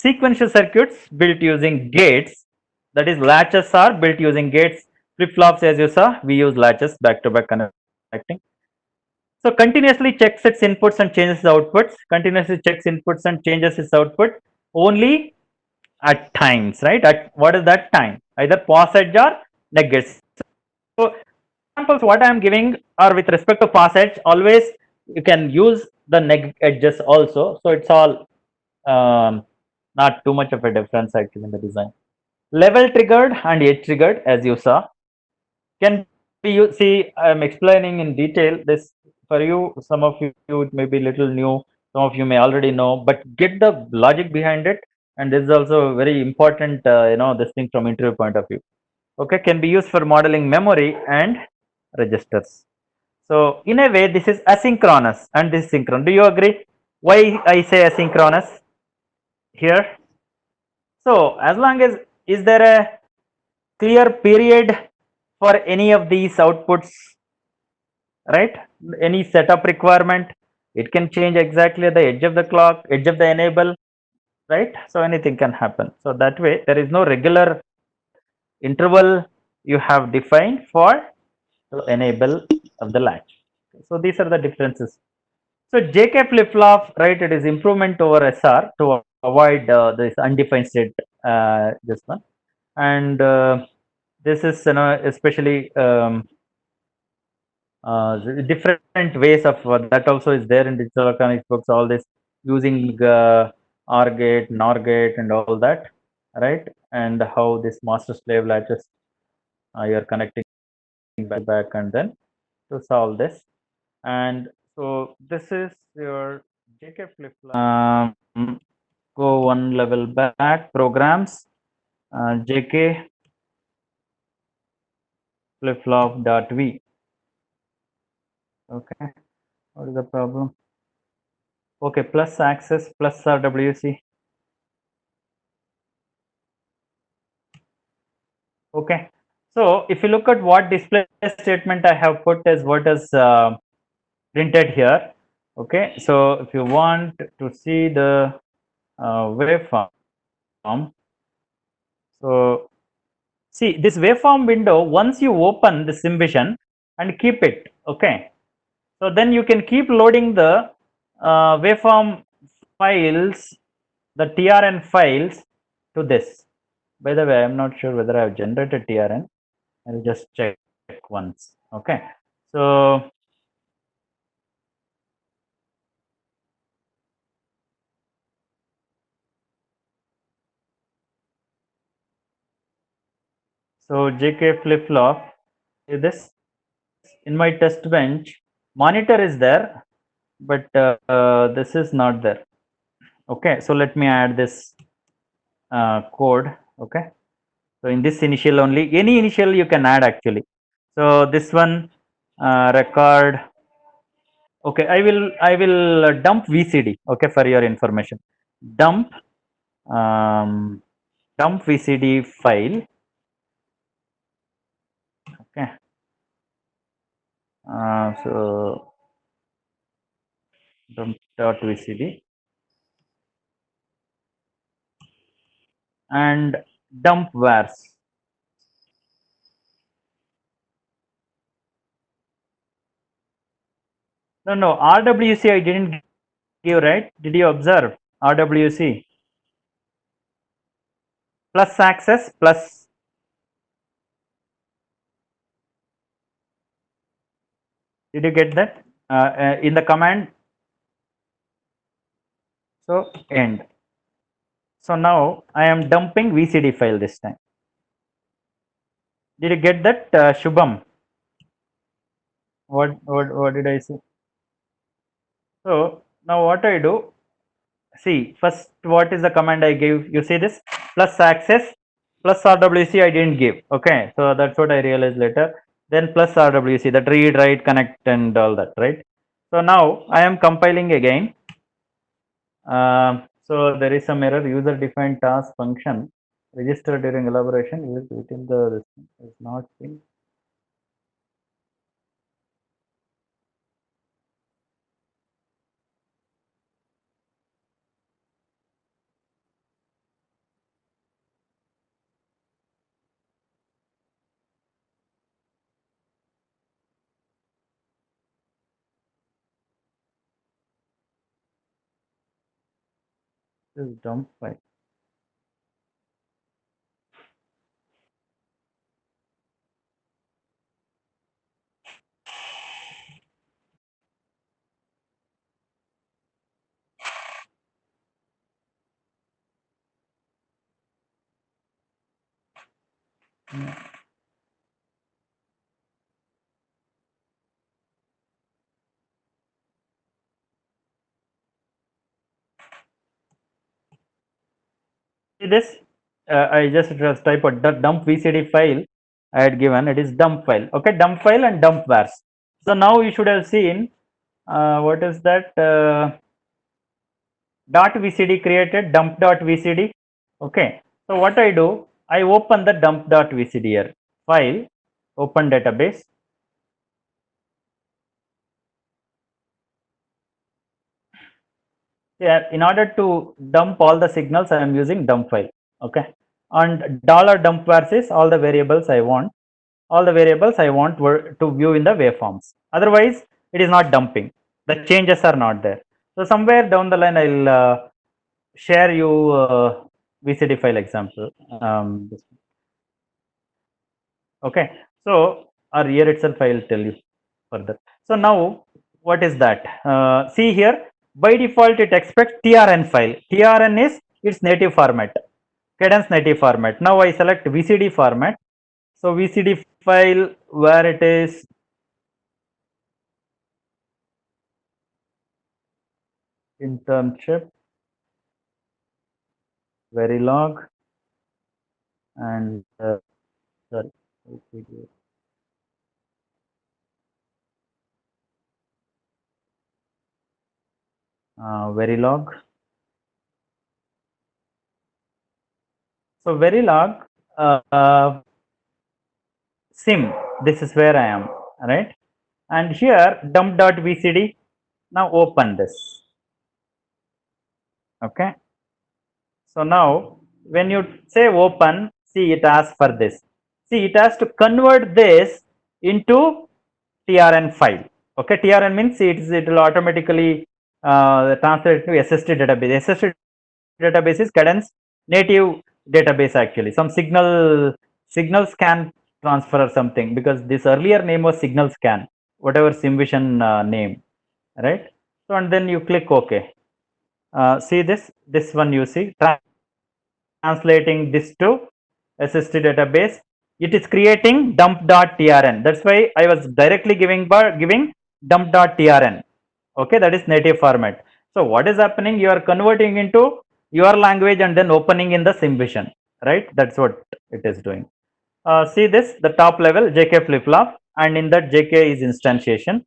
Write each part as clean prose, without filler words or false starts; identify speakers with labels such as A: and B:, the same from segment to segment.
A: sequential circuits built using gates, that is latches are built using gates. Flip flops, as you saw, we use latches back to back connecting. So continuously checks its inputs and changes its outputs. Continuously checks inputs and changes its output only at times, right? At what is that time? Either pass edge or neg edge. So examples what I am giving are with respect to pass edge. Always you can use the neg edges also. So it's all not too much of a difference actually in the design. Level triggered and edge triggered, as you saw, can be you see. I'm explaining in detail this for you. Some of you it may be little new. Some of you may already know, but get the logic behind it. And this is also very important. This thing from interview point of view. Okay, can be used for modeling memory and registers. So in a way, this is asynchronous and this is synchronous. Do you agree? Why I say asynchronous here? So as long as is there a clear period for any of these outputs, right? Any setup requirement, it can change exactly at the edge of the clock, edge of the enable, right? So anything can happen. So that way there is no regular interval you have defined for to enable of the latch. So these are the differences. So JK flip flop, right? It is improvement over SR to avoid this undefined state. This one, and this is especially different ways of that also is there in digital electronics books. All this using OR gate, NOR gate, and all that, right? And how this master slave latches you're connecting back and then to solve this. And so this is your JK flip flop. Go one level back, programs, JK flip flop dot V. Okay, what is the problem? Okay, plus access plus RWC. Okay, so if you look at what display statement I have put as what is printed here. Okay, so if you want to see the waveform, so see this waveform window, once you open the SimVision and keep it, okay, so then you can keep loading the waveform files, the TRN files to this. By the way, I'm not sure whether I have generated TRN. I'll just check once. Okay, so JK flip flop. This in my test bench monitor is there, but this is not there. Okay, so let me add this code. Okay, so in this initial only, any initial you can add actually. So this one record. Okay, I will dump VCD. Okay, for your information, dump um, dump VCD file. Okay, so dump dot VCD and dump vars. No, no, RWC I didn't give, right? Did you observe RWC plus access plus? Did you get that in the command? So end. So now I am dumping VCD file this time. Did you get that, Shubham? What did I say? So now what I do? See, first what is the command I gave? You see this plus access plus RWC I didn't give. Okay, so that's what I realized later. Then plus RWC, that read, write, connect, and all that, right? So now I am compiling again. So there is some error. User defined task function registered during elaboration is within the is not seen. This is dump file. See this? I just type a dump VCD file I had given. It is dump file. Okay, dump file and dump vars. So now you should have seen what is that? Dot VCD created, dump dot VCD. Okay. So what I do, I open the dump dot VCD here. File, open database. Yeah, in order to dump all the signals, I am using dump file. Okay. And dollar dump vars is all the variables I want. All the variables I want were to view in the waveforms. Otherwise, it is not dumping. The changes are not there. So somewhere down the line, I'll share you VCD file example. Okay. So or here itself, I will tell you further. So now, what is that? See here, by default, it expects TRN file. TRN is its native format, Cadence native format. Now I select VCD format. So VCD file where it is internship, Verilog, and sorry, Verilog. So Verilog sim. This is where I am, right? And here dump.vcd. Now open this. Okay. So now when you say open, see it asks for this. See, it has to convert this into TRN file. Okay, TRN means it will automatically translate to SST database. SST database is Cadence native database actually. Some signal scan transfer or something, because this earlier name was signal scan, whatever SimVision name, right? So and then you click OK. See this one you see translating this to SST database. It is creating dump.trn. That's why I was directly giving dump.trn. Okay, that is native format. So what is happening? You are converting into your language and then opening in the SimVision, right? That's what it is doing. See this, the top level JK flip flop, and in that JK is instantiation.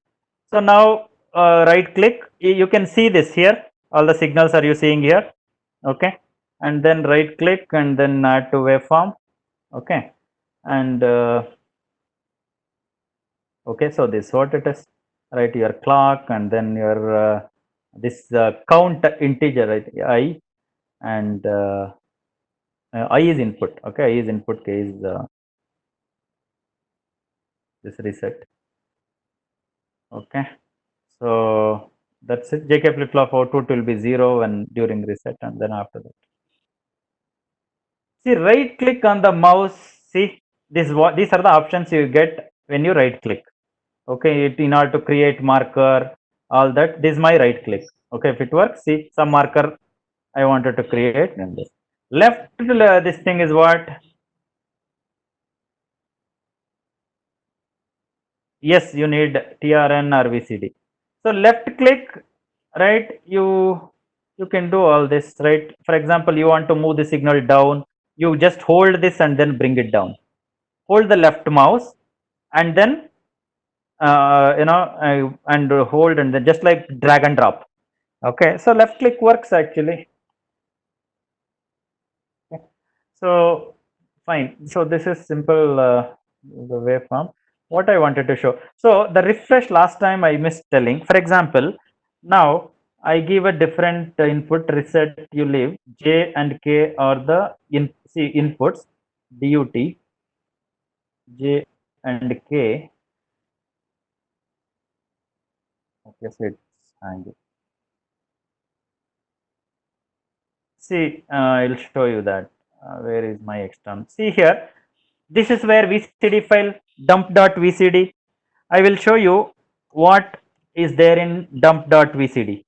A: So now right click, you can see this here. All the signals are you seeing here? Okay, and then right click and then add to waveform. Okay, and okay, so this what it is, right? Your clock and then your this count integer, right? I, and I is input. Okay, I is input, K is this reset. Okay, so that's it. JK flip flop output will be 0 when during reset, and then after that. See, right click on the mouse. See, these are the options you get when you right click. Okay, in order to create marker, all that. This is my right click. Okay, if it works, see some marker I wanted to create, and this left this thing is what? Yes, you need TRN or VCD. So left click, right? You can do all this, right? For example, you want to move the signal down. You just hold this and then bring it down. Hold the left mouse and then and hold and then just like drag and drop. Okay, so left click works actually. Okay. So fine. So this is simple the waveform. What I wanted to show. So the refresh last time I missed telling. For example, now I give a different input reset. You leave J and K are the inputs. DUT J and K. Okay, so it's hanging. See, I'll show you that. Where is my external? See here, this is where VCD file dump.vcd. I will show you what is there in dump.vcd.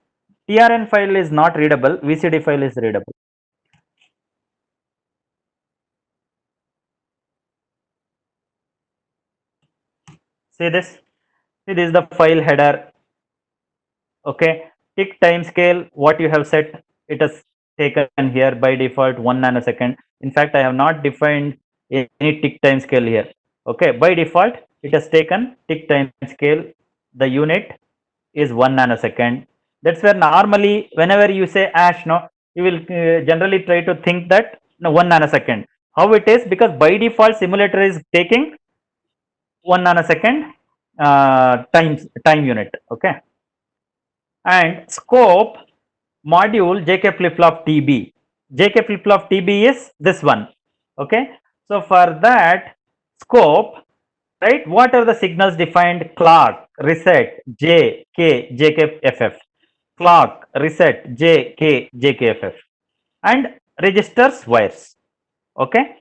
A: TRN file is not readable, VCD file is readable. See this? See, this is the file header. Okay, tick time scale, what you have set, it has taken here by default 1 nanosecond. In fact, I have not defined any tick time scale here. Okay, by default it has taken tick time scale, the unit is 1 nanosecond. That's where normally whenever you say ash, no, you will generally try to think that no, 1 nanosecond. How it is? Because by default simulator is taking 1 nanosecond time unit. Okay, and scope module jk flip flop tb. Jk flip flop tb is this one. Okay, so for that scope, right, what are the signals defined? Clock, reset, j, k, jkff. Clock, reset, j, k, jkff, and registers wires. Okay,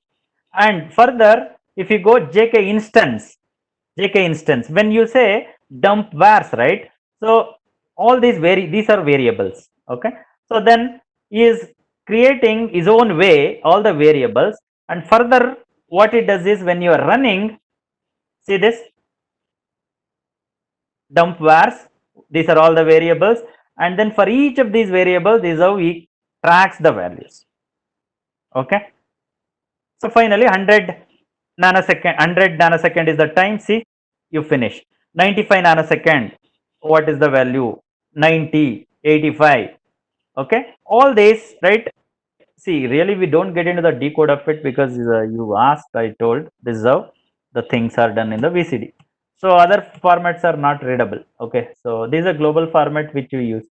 A: and further if you go jk instance, when you say dump vars, right, so all these these are variables. Okay, so then he is creating his own way all the variables, and further what it does is when you are running, see this, dump vars, these are all the variables, and then for each of these variables this is how he tracks the values. Okay, so finally 100 nanosecond is the time. See, you finish. 95 nanosecond, what is the value? 90, 85. Okay, all this, right? See, really we don't get into the decode of it because you asked, I told this is how the things are done in the VCD. So other formats are not readable. Okay, so this is a global format which we use.